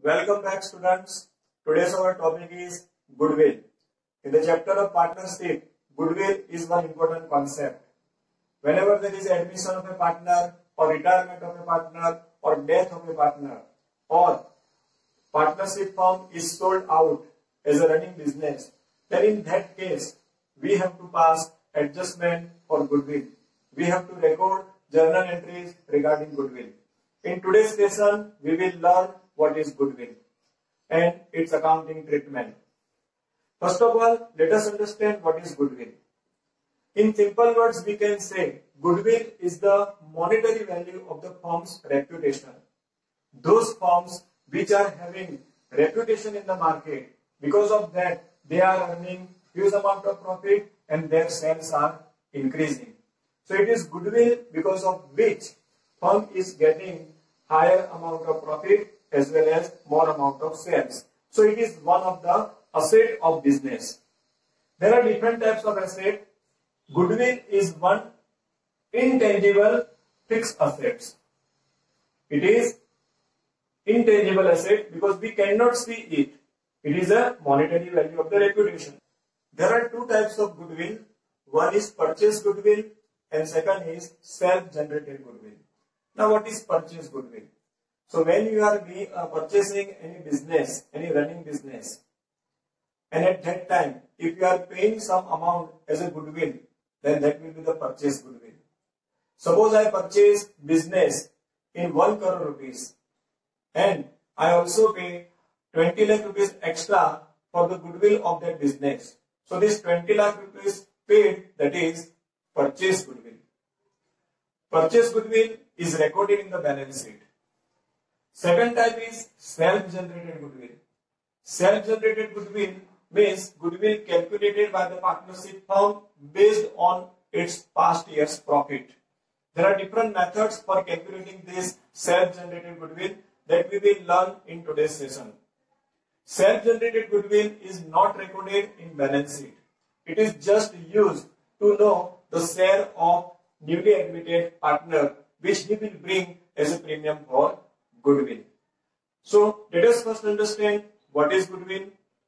Welcome back, students. Today's our topic is goodwill. In the chapter of partnership, goodwill is one important concept. Whenever there is admission of a partner or retirement of a partner or death of a partner or partnership firm is sold out as a running business, then in that case, we have to pass adjustment for goodwill. We have to record journal entries regarding goodwill. In today's lesson, we will learn what is goodwill and its accounting treatment. First of all, let us understand what is goodwill. In simple words, we can say goodwill is the monetary value of the firm's reputation. Those firms which are having reputation in the market, because of that, they are earning huge amount of profit and their sales are increasing. So it is goodwill because of which firm is getting higher amount of profit as well as more amount of sales. So it is one of the asset of business. There are different types of asset. Goodwill is one intangible fixed assets. It is intangible asset because we cannot see it. It is a monetary value of the reputation. There are two types of goodwill. One is purchase goodwill and second is self-generated goodwill. Now what is purchase goodwill? So when you are purchasing any business, any running business, and at that time, if you are paying some amount as a goodwill, then that will be the purchase goodwill. Suppose I purchase business in 1 crore rupees and I also pay 20 lakh rupees extra for the goodwill of that business. So this 20 lakh rupees paid, that is purchase goodwill. Purchase goodwill is recorded in the balance sheet. Second type is self-generated goodwill. Self-generated goodwill means goodwill calculated by the partnership firm based on its past year's profit. There are different methods for calculating this self-generated goodwill that we will learn in today's session. Self-generated goodwill is not recorded in balance sheet. It is just used to know the share of newly admitted partner which he will bring as a premium for goodwill. So let us first understand what is goodwill.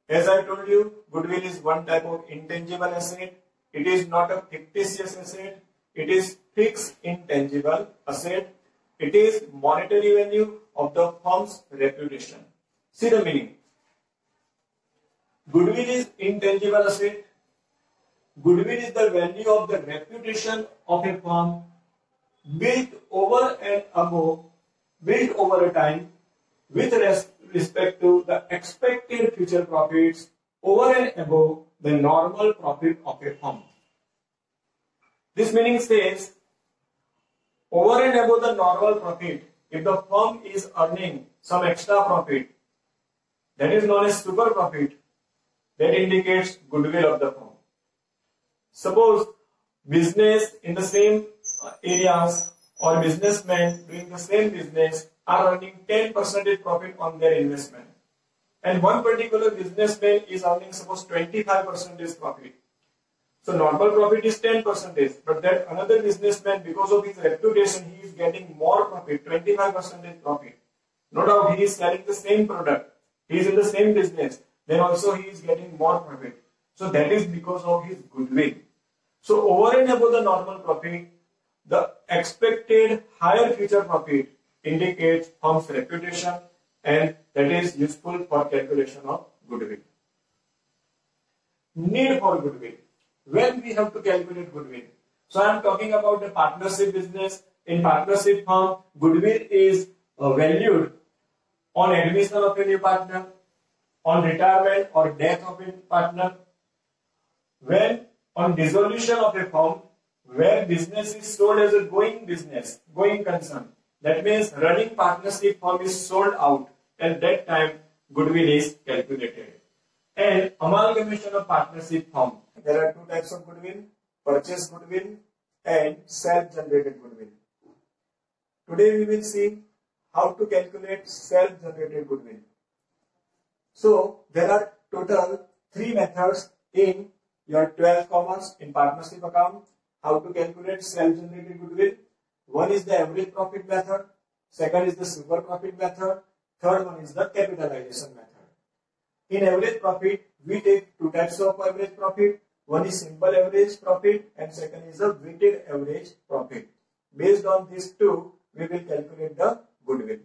As I told you, goodwill is one type of intangible asset. It is not a fictitious asset. It is fixed intangible asset. It is monetary value of the firm's reputation. See the meaning. Goodwill is intangible asset. Goodwill is the value of the reputation of a firm built over and above, built over a time with respect to the expected future profits over and above the normal profit of a firm. This meaning says over and above the normal profit, if the firm is earning some extra profit, that is known as super profit, that indicates goodwill of the firm. Suppose business in the same areas or businessmen doing the same business are earning 10% profit on their investment, and one particular businessman is earning suppose 25% profit. So normal profit is 10%, but that another businessman, because of his reputation, he is getting more profit, 25% profit. No doubt he is selling the same product, he is in the same business, then also he is getting more profit. So that is because of his goodwill. So over and above the normal profit, the expected higher future profit indicates firm's reputation, and that is useful for calculation of goodwill. Need for goodwill. When we have to calculate goodwill? So I am talking about the partnership business. In partnership firm, goodwill is valued on admission of a new partner, on retirement or death of a partner, when on dissolution of a firm where business is sold as a going business, going concern. That means running partnership firm is sold out. At that time, goodwill is calculated. And amalgamation of partnership firm. There are two types of goodwill: purchase goodwill and self-generated goodwill. Today we will see how to calculate self-generated goodwill. So there are total 3 methods in your 12th commerce in partnership account. How to calculate self-generated goodwill. One is the average profit method. Second is the super profit method. Third one is the capitalization method. In average profit, we take two types of average profit. One is simple average profit and second is the weighted average profit. Based on these two, we will calculate the goodwill.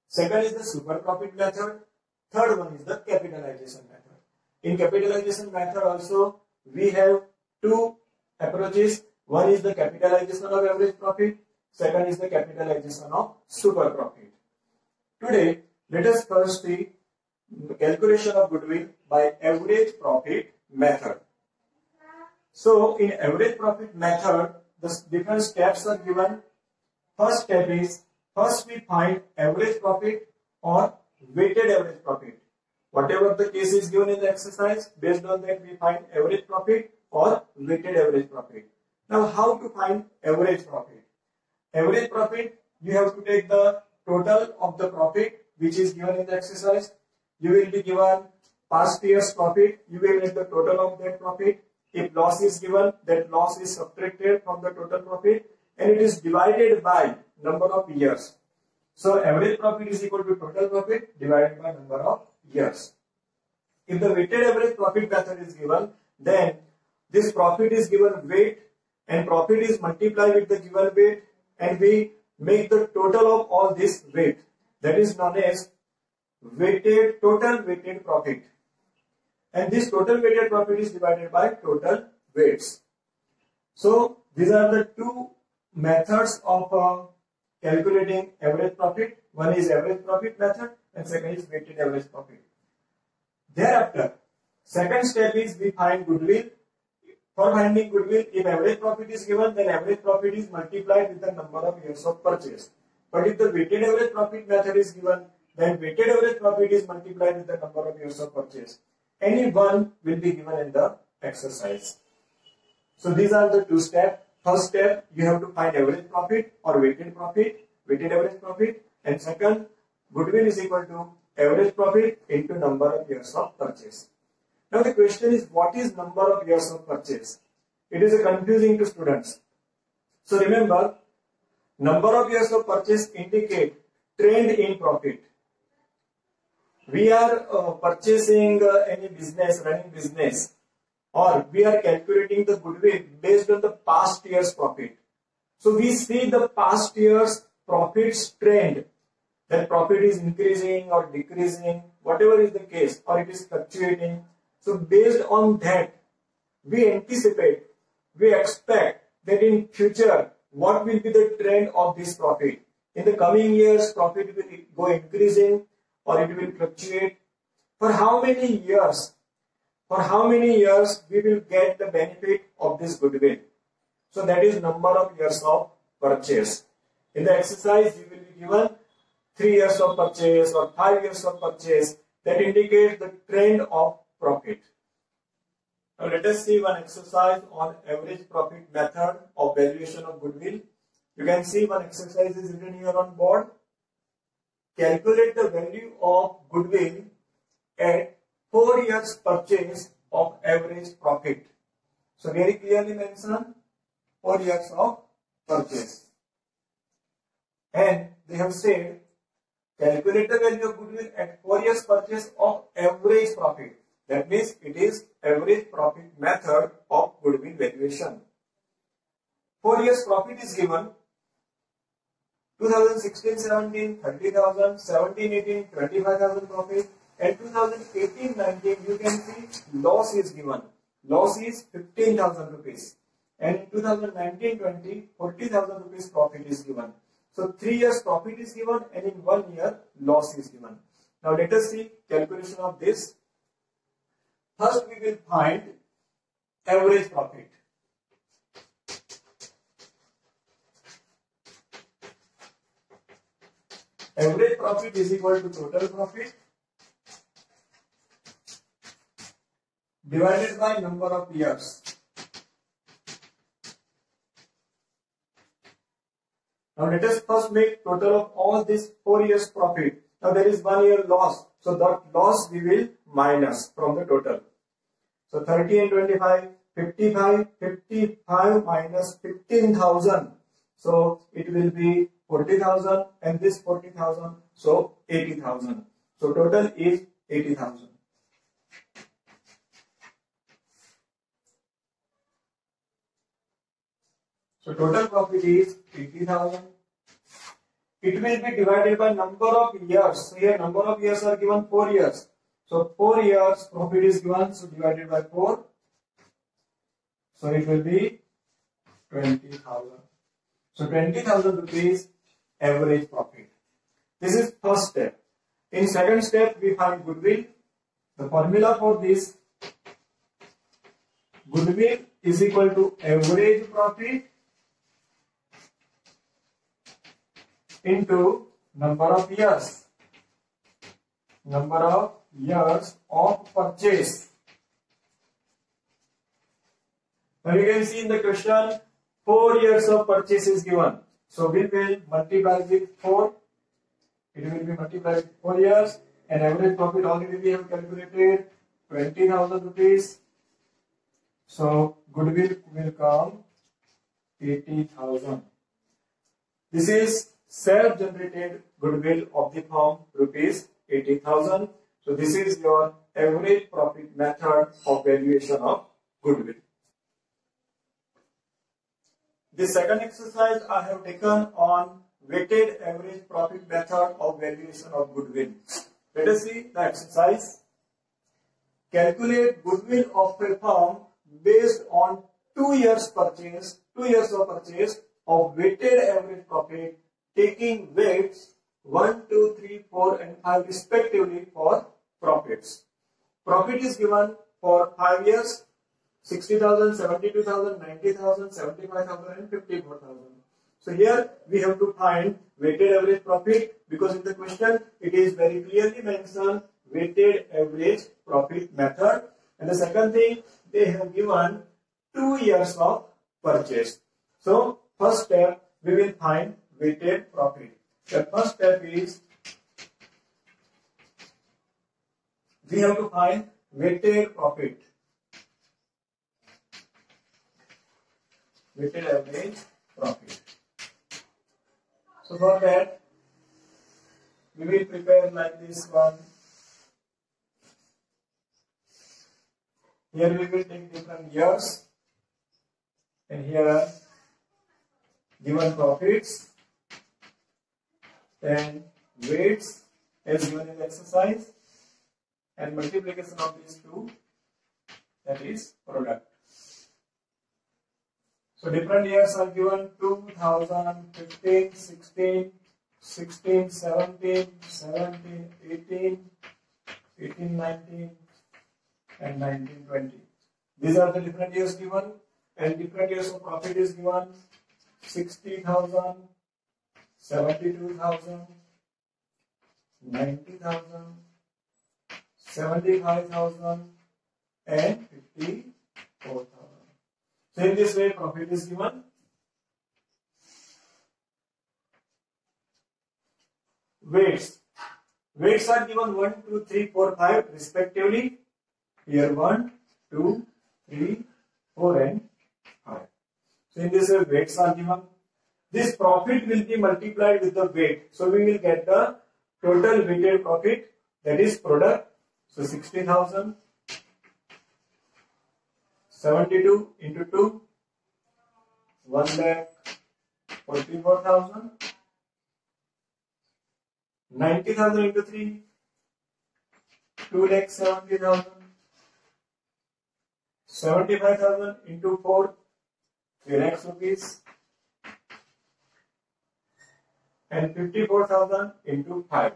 Second is the super profit method. Third one is the capitalization method. In capitalization method also, we have two approaches. One is the capitalization of average profit. Second is the capitalization of super profit. Today, let us first see the calculation of goodwill by average profit method. So, in average profit method, the different steps are given. First step is, first we find average profit or weighted average profit. Whatever the case is given in the exercise, based on that we find average profit or weighted average profit. Now, how to find average profit? Average profit, you have to take the total of the profit which is given in the exercise. You will be given past year's profit. You will make the total of that profit. If loss is given, that loss is subtracted from the total profit and it is divided by number of years. So, average profit is equal to total profit divided by number of years. If the weighted average profit method is given, then this profit is given weight and profit is multiplied with the given weight and we make the total of all this weight. That is known as total weighted profit. And this total weighted profit is divided by total weights. So, these are the two methods of calculating average profit. One is average profit method and second is weighted average profit. Thereafter, second step is we find goodwill. For finding goodwill, if average profit is given, then average profit is multiplied with the number of years of purchase. But if the weighted average profit method is given, then weighted average profit is multiplied with the number of years of purchase. Any one will be given in the exercise. So these are the two steps. First step, you have to find average profit or weighted average profit. And second, goodwill is equal to average profit into number of years of purchase. Now the question is, what is number of years of purchase? It is confusing to students. So remember, number of years of purchase indicate trend in profit. We are purchasing any business, running business, or we are calculating the goodwill based on the past year's profit. So we see the past year's profits trend, that profit is increasing or decreasing, whatever is the case, or it is fluctuating. So based on that, we anticipate, we expect that in future, what will be the trend of this profit? In the coming years, profit will go increasing or it will fluctuate. For how many years? For how many years we will get the benefit of this goodwill? So that is number of years of purchase. In the exercise, you will be given 3 years of purchase or 5 years of purchase that indicates the trend of profit. Now let us see one exercise on average profit method of valuation of goodwill. You can see one exercise is written here on board. Calculate the value of goodwill at 4 years purchase of average profit. So very clearly mentioned 4 years of purchase. And they have said calculate the value of goodwill at 4 years purchase of average profit. That means it is average profit method of goodwill valuation. 4 years profit is given. 2016-17 30,000, 17-18 25,000 profit, and 2018-19 you can see loss is given. Loss is 15,000 rupees, and in 2019-20 40,000 rupees profit is given. So 3 years profit is given, and in 1 year loss is given. Now let us see calculation of this. First we will find average profit. Average profit is equal to total profit divided by number of years. Now let us first make total of all this 4 years profit. Now there is 1 year loss. So that loss we will minus from the total. So 30 and 25, 55 minus 15,000. So it will be 40,000 and this 40,000, so 80,000. So total is 80,000. So total profit is 80,000. It will be divided by number of years. So here number of years are given 4 years. So 4 years profit is given, so divided by 4. So it will be 20,000. So 20,000 rupees average profit. This is first step. In second step, we find goodwill. The formula for this, goodwill is equal to average profit into number of years. Number of years of purchase. Now you can see in the question, 4 years of purchase is given. So we will multiply with 4. It will be multiplied with 4 years. And average profit already we have calculated 20,000 rupees. So goodwill will come 80,000. This is self-generated goodwill of the firm, rupees 80,000. So this is your average profit method of valuation of goodwill. The second exercise I have taken on weighted average profit method of valuation of goodwill. Let us see the exercise. Calculate goodwill of a firm based on 2 years purchase, 2 years of purchase of weighted average profit, taking weights 1, 2, 3, 4 and 5 respectively for profits. Profit is given for 5 years, 60,000, 72,000, 90,000, 75,000 and 54,000. So here we have to find weighted average profit, because in the question it is very clearly mentioned weighted average profit method. And the second thing, they have given 2 years of purchase. So first step, we will find weighted profit. The first step is we have to find weighted profit. Weighted average profit. So for that, we will prepare like this one. Here we will take different years, and here given profits and weights as given in the exercise, and multiplication of these two, that is product. So different years are given: 2015, 16, 16, 17, 17, 18, 18, 19 and 19, 20. These are the different years given, and different years of profit is given: 60,000, 72,000, 90,000, 75,000 and 54,000. So in this way profit is given. Weights. Weights are given 1, 2, 3, 4, 5 respectively. Here 1, 2, 3, 4 and 5. So in this way weights are given. This profit will be multiplied with the weight. So we will get the total weighted profit, that is product. So 60,000. 72 into 2, 1,44,000. 90,000 into 3, 2,70,000. 75,000 into 4, 3 lakhs rupees. And 54,000 into 5.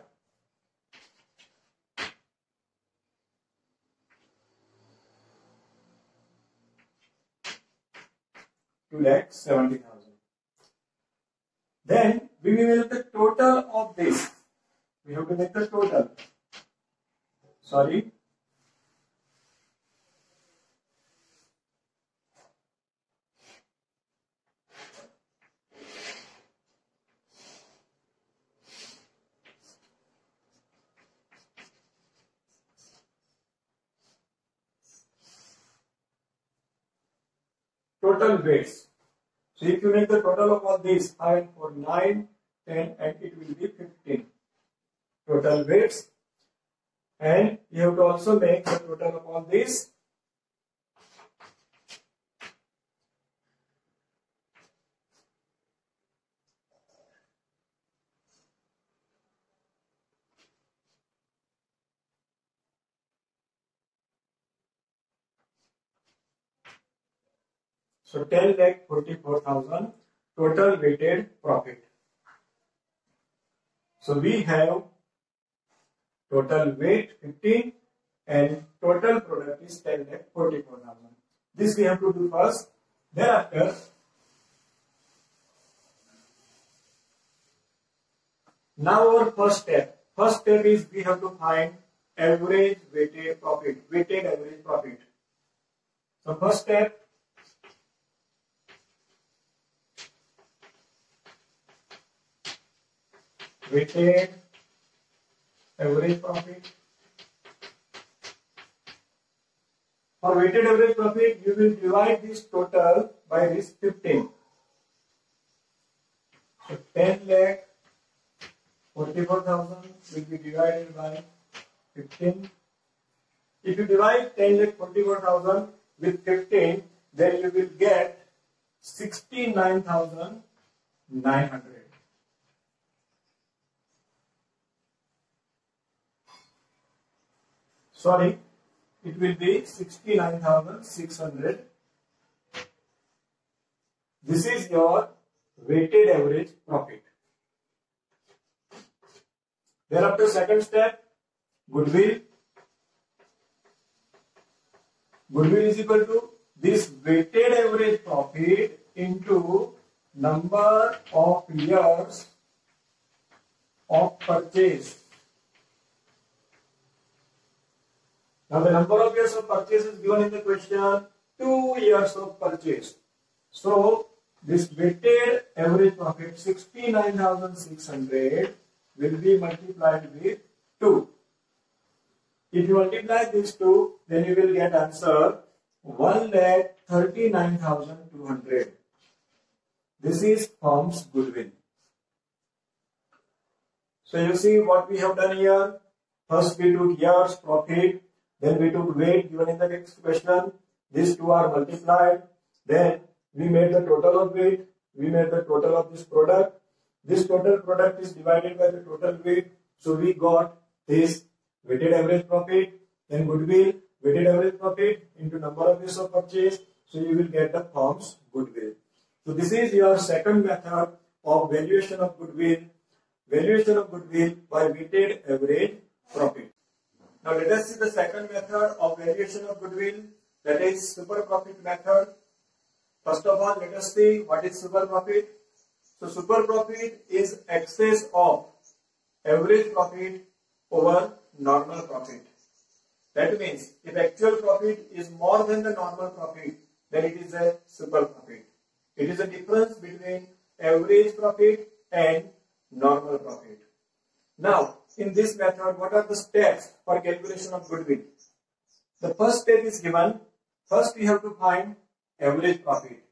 2,70,000. Then we will make the total of this. We have to make the total. Sorry. Total weights. So if you make the total of all these, 5 and 4, 9, 10 and it will be 15 total weights. And you have to also make the total of all these. So 10,44,000 total weighted profit. So we have total weight 15 and total product is 10,44,000. This we have to do first. Thereafter, now our first step. First step is we have to find average weighted profit, weighted average profit. So first step, weighted average profit. For weighted average profit, you will divide this total by this 15. So 10,44,000 will be divided by 15. If you divide 10,44,000 with 15, then you will get 69,900. Sorry, it will be 69,600. This is your weighted average profit. Thereafter, second step, goodwill. Goodwill is equal to this weighted average profit into number of years of purchase. Now the number of years of purchase is given in the question, 2 years of purchase. So this weighted average profit 69,600 will be multiplied with 2. If you multiply these two, then you will get answer 1,39,200. This is firm's goodwill. So you see what we have done here. First we took years profit. Then we took weight given in the next question. These two are multiplied. Then we made the total of weight. We made the total of this product. This total product is divided by the total weight. So we got this weighted average profit. Then goodwill, weighted average profit into number of years of purchase. So you will get the firm's goodwill. So this is your second method of valuation of goodwill. Valuation of goodwill by weighted average profit. Now let us see the second method of valuation of goodwill, that is super profit method. First of all, let us see what is super profit. So super profit is excess of average profit over normal profit. That means if actual profit is more than the normal profit, then it is a super profit. It is a difference between average profit and normal profit. Now, in this method, what are the steps for calculation of goodwill? The first step is given. First, we have to find average profit,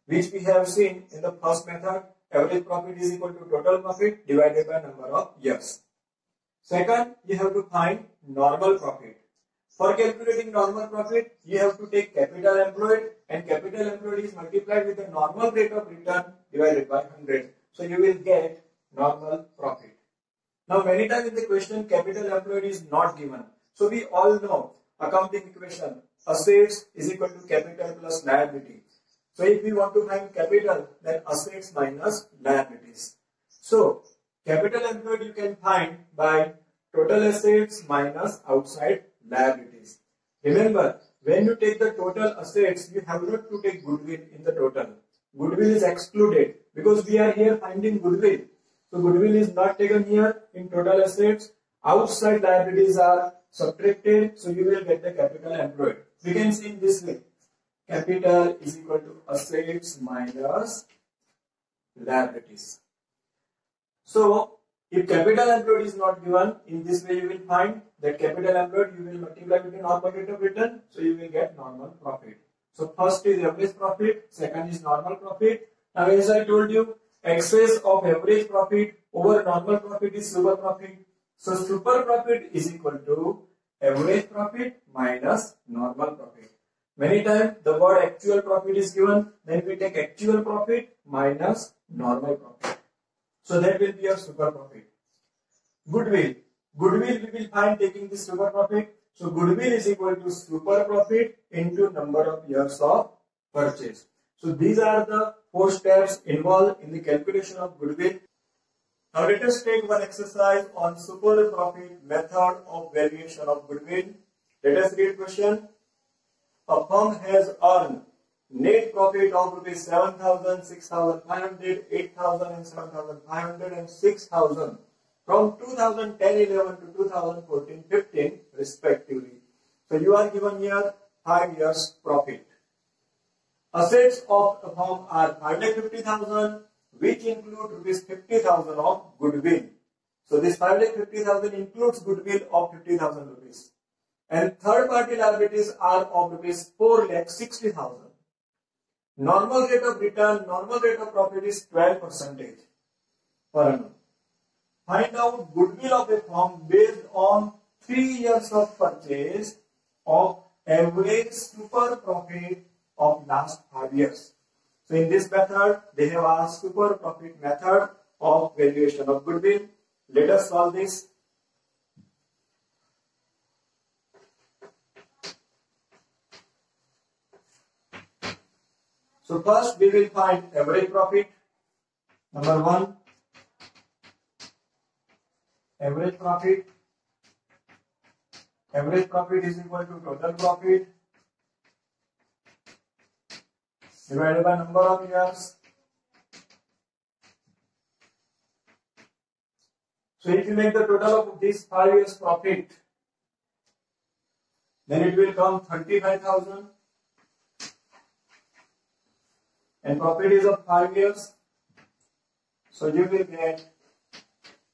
which we have seen in the first method. Average profit is equal to total profit divided by number of years. Second, you have to find normal profit. For calculating normal profit, you have to take capital employed, and capital employed is multiplied with the normal rate of return divided by 100. So you will get normal profit. Now many times in the question, capital employed is not given. So we all know accounting equation, assets is equal to capital plus liability. So if we want to find capital, then assets minus liabilities. So capital employed you can find by total assets minus outside liabilities. Remember, when you take the total assets, you have not to take goodwill in the total. Goodwill is excluded because we are here finding goodwill. So goodwill is not taken here in total assets. Outside liabilities are subtracted, so you will get the capital employed. We can see in this way. Capital is equal to assets minus liabilities. So if capital employed is not given, in this way you will find that capital employed you will multiply with the normal rate of return, so you will get normal profit. So first is average profit, second is normal profit. Now as I told you, excess of average profit over normal profit is super profit. So super profit is equal to average profit minus normal profit. Many times the word actual profit is given, then we take actual profit minus normal profit. So that will be a super profit. Goodwill. Goodwill we will find taking the super profit. So goodwill is equal to super profit into number of years of purchase. So these are the 4 steps involved in the calculation of goodwill. Now let us take one exercise on super profit method of valuation of goodwill. Let us read question. A firm has earned net profit of rupees 7,000, 6,500, 8,000 and 7,500 and 6,000 from 2010-11 to 2014-15 respectively. So you are given here 5 years profit. Assets of the firm are 5,50,000, which include rupees 50,000 of goodwill. So this 5,50,000 includes goodwill of 50,000 rupees. And third party liabilities are of rupees 4,60,000. Normal rate of return, normal rate of profit is 12% per annum. Find out goodwill of a firm based on 3 years of purchase of average super profit of last 5 years. So in this method, they have asked super profit method of valuation of goodwill. Let us solve this. So first we will find average profit. Number 1, average profit. Average profit is equal to total profit divided by number of years. So if you make the total of these 5 years profit, then it will come 35,000. And profit is of 5 years. So you will get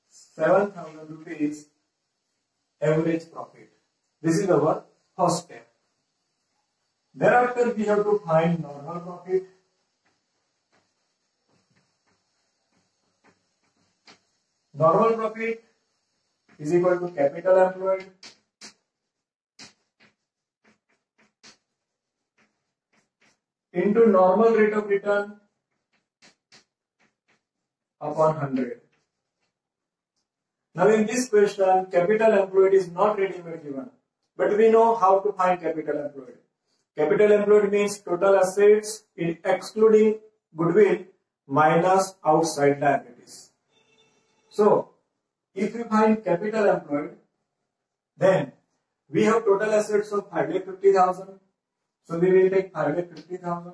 7,000 rupees average profit. This is our first step. Thereafter we have to find normal profit. Normal profit is equal to capital employed into normal rate of return upon 100. Now in this question, capital employed is not ready-made given, but we know how to find capital employed. Capital employed means total assets excluding goodwill minus outside liabilities. So if you find capital employed, then we have total assets of 5,50,000. So we will take 5,50,000.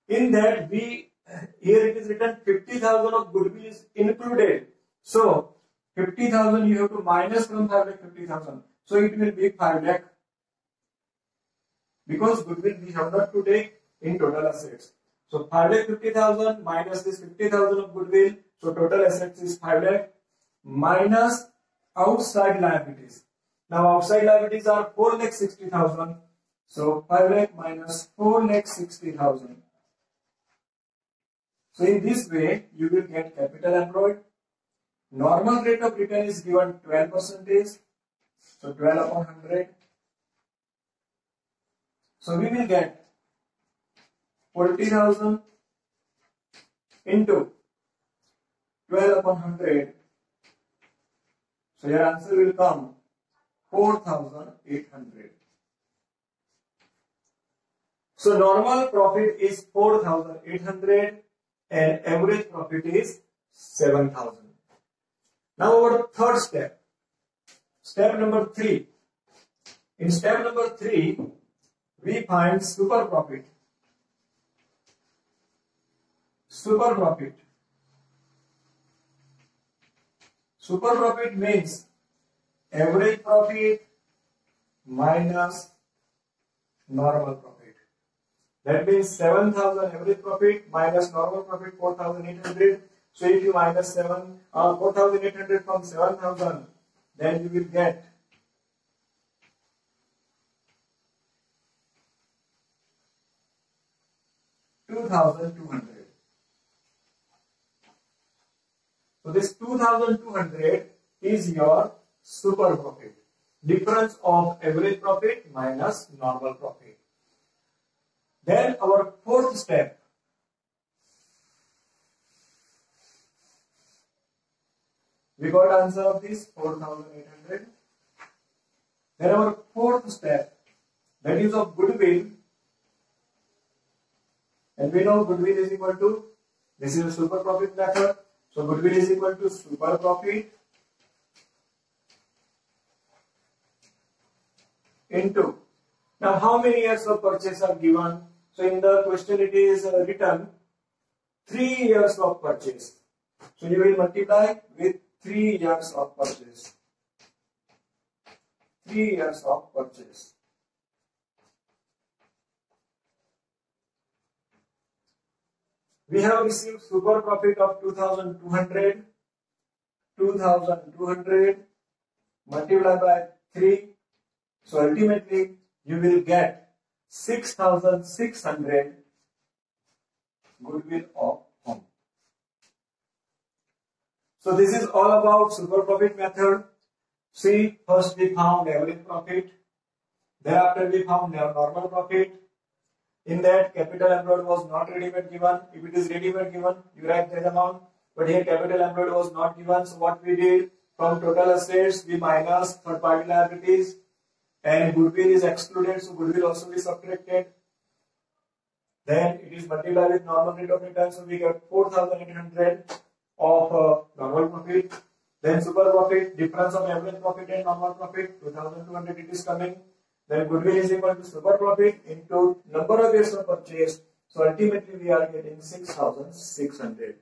In that here it is written 50,000 of goodwill is included. So 50,000 you have to minus from 5,50,000. So it will be 5 lakh. Because goodwill we have not to take in total assets. So 5,50,000 minus this 50,000 of goodwill. So total assets is 5 lakh minus outside liabilities. Now outside liabilities are 4,60,000. So 5 lakh minus 4,60,000. So in this way you will get capital employed. Normal rate of return is given 12%. So 12 upon 100. So we will get 40,000 into 12 upon 100. So your answer will come 4,800. So normal profit is 4,800 and average profit is 7,000. Now our third step. Step number 3. In step number 3, we find super profit. Super profit. Super profit means average profit minus normal profit. That means 7,000 average profit minus normal profit 4,800. So if you minus 4,800 from 7,000, then you will get 2,200. So this 2200 is your super profit. Difference of average profit minus normal profit. Then our fourth step. We got answer of this 4800. Then our fourth step, that is of goodwill. And we know goodwill is equal to, this is a super profit method. So goodwill is equal to super profit into. Now how many years of purchase are given? So in the question it is written 3 years of purchase. So you will multiply with 3 years of purchase. 3 years of purchase. We have received super profit of 2200. 2200 multiplied by 3. So ultimately you will get 6600 goodwill of home. So this is all about super profit method. See, first we found average profit. Thereafter we found normal profit. In that, capital employed was not ready-made given. If it is ready-made given, you write that amount. But here capital employed was not given. So what we did, from total assets, we minus third-party liabilities. And goodwill is excluded, so goodwill also be subtracted. Then it is multiplied with normal rate of return. So we get 4800 of normal profit. Then super profit, difference of average profit and normal profit, 2200 it is coming. Then goodwill is equal to super profit into number of years of purchase. So ultimately we are getting 6600.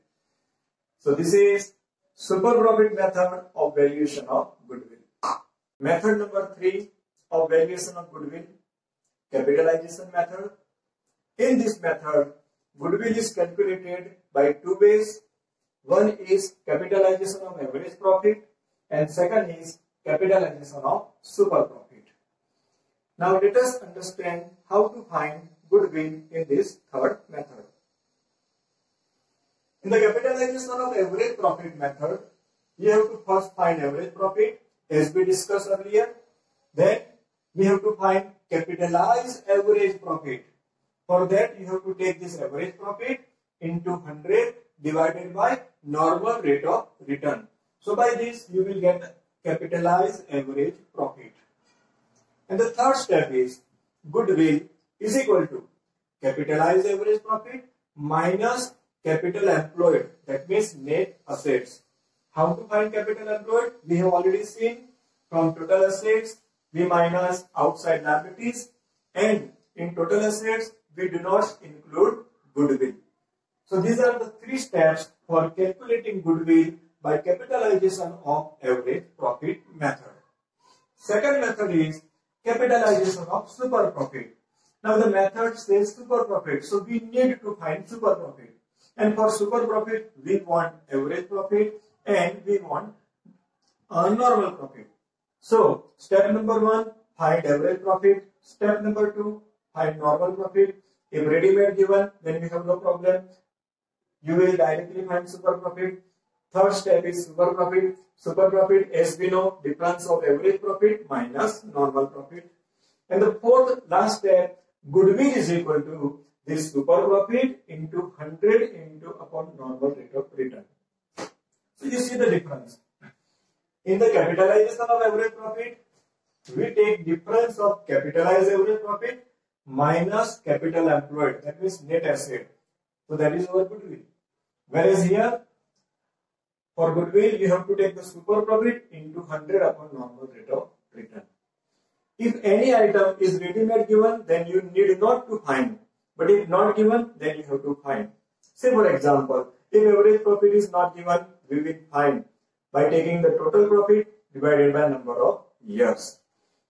So this is super profit method of valuation of goodwill. Method number 3 of valuation of goodwill, capitalization method. In this method, goodwill is calculated by 2 ways. One is capitalization of average profit and second is capitalization of super profit. Now let us understand how to find goodwill in this third method. In the capitalization of average profit method, you have to first find average profit as we discussed earlier. Then we have to find capitalized average profit. For that you have to take this average profit into 100 divided by normal rate of return. So by this you will get capitalized average profit. And the third step is goodwill is equal to capitalized average profit minus capital employed. That means net assets. How to find capital employed? We have already seen. From total assets we minus outside liabilities, and in total assets we do not include goodwill. So these are the 3 steps for calculating goodwill by capitalization of average profit method. Second method is capitalization of super profit. Now the method says super profit, so we need to find super profit. And for super profit, we want average profit and we want normal profit. So step number 1, find average profit. Step number 2, find normal profit. If ready-made given, then we have no problem. You will directly find super profit. Third step is super profit. Super profit, as we know, difference of average profit minus normal profit. And the fourth last step, goodwill is equal to this super profit into 100 into upon normal rate of return. So you see the difference. In the capitalization of average profit, we take difference of capitalized average profit minus capital employed. That means net asset. So that is our goodwill. Whereas here, for goodwill, you have to take the super profit into 100 upon normal rate of return. If any item is ready-made given, then you need not to find. But if not given, then you have to find. Say for example, if average profit is not given, we will find by taking the total profit divided by number of years.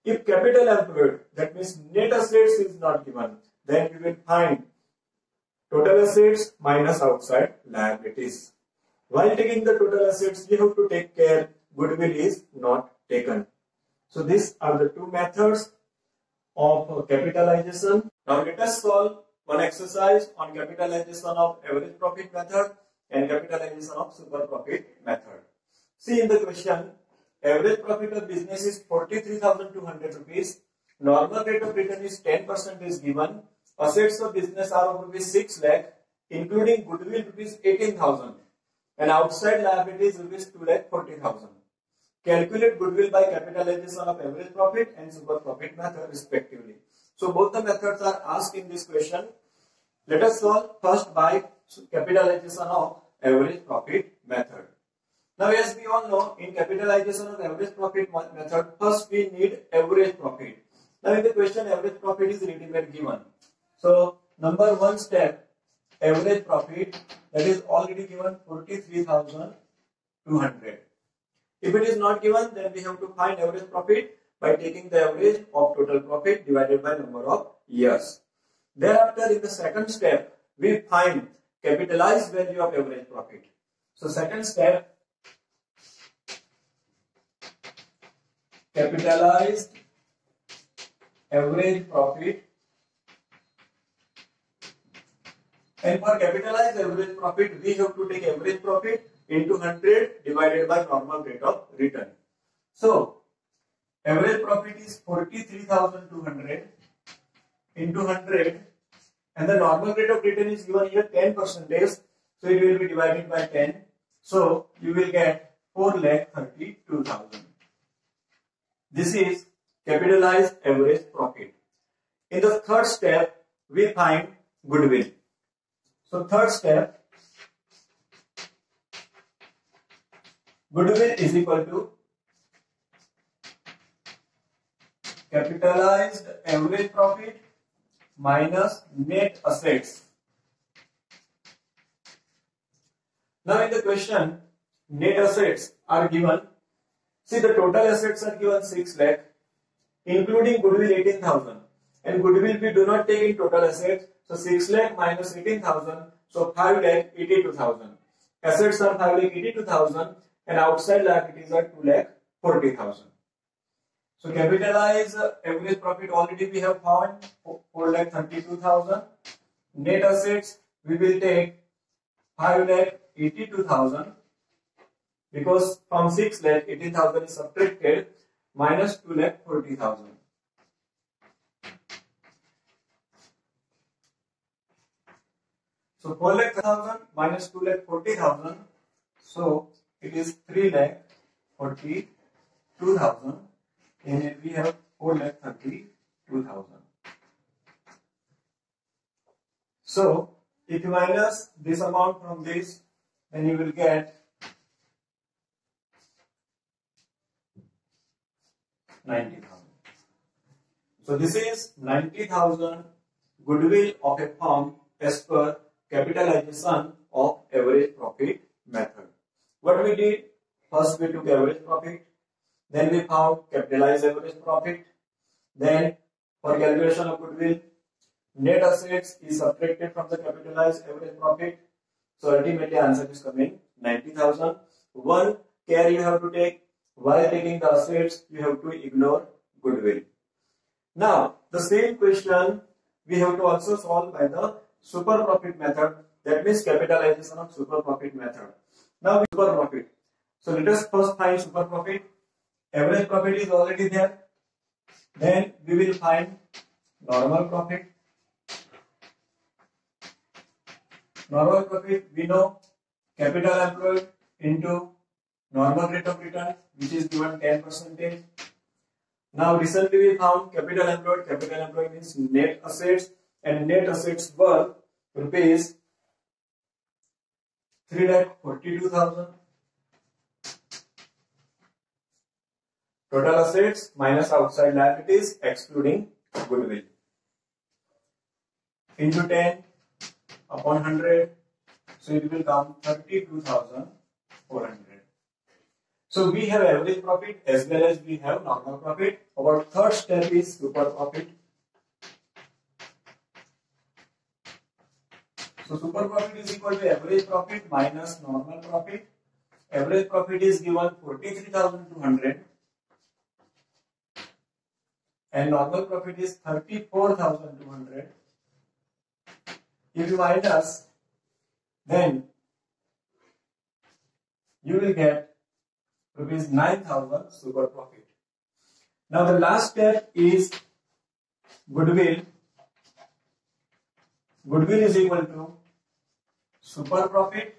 If capital employed, that means net assets is not given, then we will find total assets minus outside liabilities. While taking the total assets, we have to take care goodwill is not taken. So these are the 2 methods of capitalization. Now let us solve one exercise on capitalization of average profit method. and capitalization of super profit method. See in the question, average profit of business is 43,200 rupees. Normal rate of return is 10% is given. Assets of business are of rupees 6 lakh, including goodwill rupees 18,000 and outside liabilities rupees 2 lakh 40,000. Calculate goodwill by capitalization of average profit and super profit method respectively. So both the methods are asked in this question. Let us solve first by capitalization of average profit method. Now as we all know, in capitalization of average profit method, first we need average profit. Now in the question, average profit is ready-made given. So number one step, average profit, that is already given 43,200. If it is not given, then we have to find average profit by taking the average of total profit divided by number of years. Thereafter, in the second step, we find capitalized value of average profit. So second step, capitalized average profit. And for capitalized average profit, we have to take average profit into 100 divided by normal rate of return. So, average profit is 43,200 into 100 and the normal rate of return is given here 10%. So, it will be divided by 10. So, you will get 4,32,000. This is capitalized average profit. In the third step, we find goodwill. So third step, goodwill is equal to capitalized average profit minus net assets. Now in the question, net assets are given. See, the total assets are given 6 lakh, including goodwill 18,000. And goodwill we do not take in total assets. So 6 lakh minus 18,000. So 5 lakh 82,000. Assets are 5 lakh 82,000 and outside liabilities are 2 lakh 40,000. So capitalize average profit already we have found 4 lakh 32,000. Net assets we will take 5 lakh 82,000 because from 6 lakh 18,000 is subtracted minus 2 lakh 40,000. So 4 lakh 1,000 minus 2 lakh 40,000. So it is 3 lakh 42,000 and we have 4 lakh 32,000. So if you minus this amount from this, then you will get 90,000. So this is 90,000 goodwill of a firm as per capitalization of average profit method. What we did? First we took average profit, then we found capitalized average profit, then for calculation of goodwill, net assets is subtracted from the capitalized average profit. So ultimately answer is coming 90,000. One care you have to take, while taking the assets, you have to ignore goodwill. Now the same question we have to also solve by the super profit method, that means capitalization of super profit method. Now super profit. So let us first find super profit. Average profit is already there. Then we will find normal profit. Normal profit we know capital employed into normal rate of return, which is given 10%. Now recently we found capital employed. Capital employed means net assets. And net assets were rupees 3,42,000. Total assets minus outside liabilities excluding goodwill into 10 upon 100. So it will come 32,400. So we have average profit as well as we have normal profit. Our third step is super profit. So super profit is equal to average profit minus normal profit. Average profit is given 43,200 and normal profit is 34,200. If you minus, then you will get rupees 9,000 super profit. Now the last step is goodwill. Goodwill is equal to super profit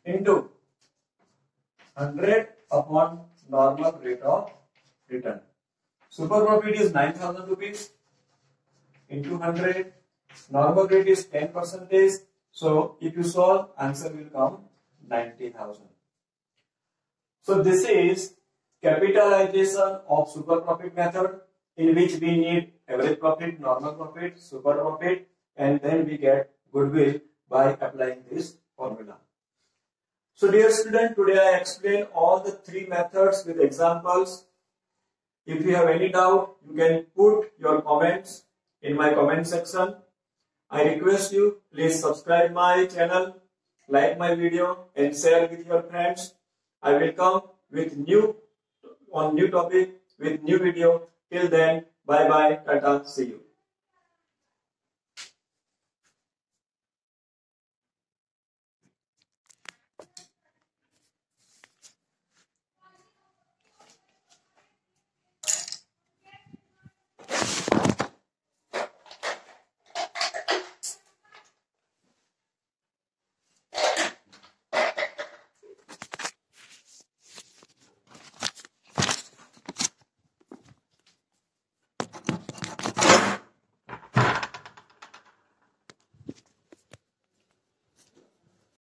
into 100 upon normal rate of return. Super profit is 9,000 rupees into 100. Normal rate is 10%. So if you solve, answer will come 90,000. So this is capitalization of super profit method, in which we need average profit, normal profit, super profit, and then we get goodwill by applying this formula. So dear student, today I explained all the three methods with examples. If you have any doubt, you can put your comments in my comment section. I request you, please subscribe my channel, like my video and share with your friends. I will come with new topic with new video. Till then, bye bye, tata, see you.